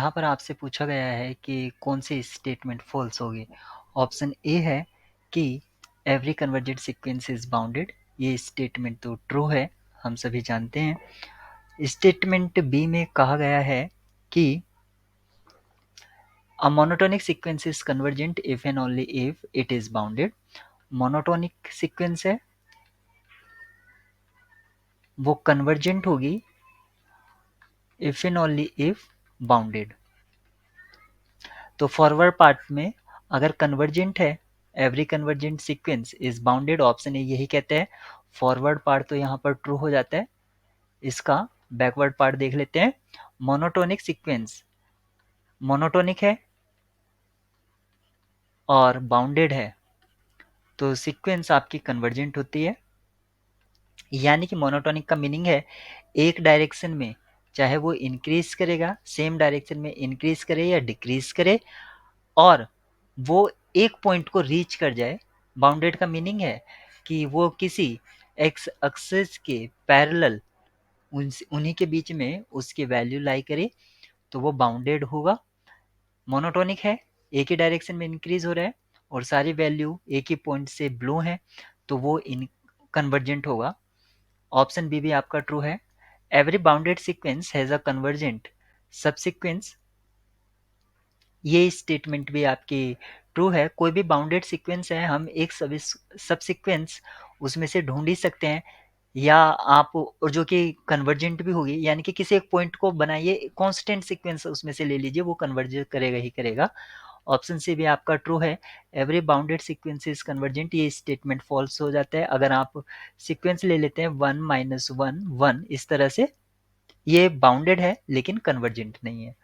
यहाँ पर आपसे पूछा गया है कि कौन सी स्टेटमेंट फॉल्स होगी। ऑप्शन ए है कि every convergent sequence is bounded. ये स्टेटमेंट तो ट्रू है, हम सभी जानते हैं। स्टेटमेंट बी में कहा गया है कि a monotonic sequence is convergent if and only if it is bounded. Monotonic sequence है वो कन्वर्जेंट होगी if and only if bounded. तो फॉरवर्ड पार्ट में अगर कन्वर्जेंट है, every convergent sequence is bounded, option A यही कहते हैं। फॉरवर्ड पार्ट तो यहाँ पर ट्रू हो जाता है। इसका बैकवर्ड पार्ट देख लेते हैं। मोनोटोनिक सीक्वेंस मोनोटोनिक है और बाउंडेड है तो सीक्वेंस आपकी कन्वर्जेंट होती है। यानी कि मोनोटोनिक का मीनिंग है एक डायरेक्शन में चाहे वो इंक्रीज करेगा, सेम डायरेक्शन में इंक्रीज करे या डिक्रीज करे, और वो एक पॉइंट को रीच कर जाए। बाउंडेड का मीनिंग है कि वो किसी एक्स एक्सिस के पैरेलल उन्हीं के बीच में उसकी वैल्यू लाई करे तो वो बाउंडेड होगा। मोनोटोनिक है, एक ही डायरेक्शन में इंक्रीज हो रहा है और सारी वैल्यू एक ही पॉइंट से ब्लो है तो वो इन कन्वर्जेंट होगा। ऑप्शन बी भी आपका ट्रू है। Every bounded sequence has a convergent subsequence. ये स्टेटमेंट भी आपकी ट्रू है। कोई भी बाउंडेड सीक्वेंस है हम एक सब सीक्वेंस उसमें से ढूंढ ही सकते हैं, या आप और जो कि कन्वर्जेंट भी होगी, यानी कि किसी एक पॉइंट को बनाइए, कांस्टेंट सीक्वेंस उसमें से ले लीजिए, वो कन्वर्ज करेगा ही करेगा। ऑप्शन सी भी आपका ट्रू है। Every bounded sequence is convergent, ये स्टेटमेंट फॉल्स हो जाता है। अगर आप सीक्वेंस ले लेते हैं 1 - 1 1 इस तरह से, ये बाउंडेड है लेकिन कन्वर्जेंट नहीं है।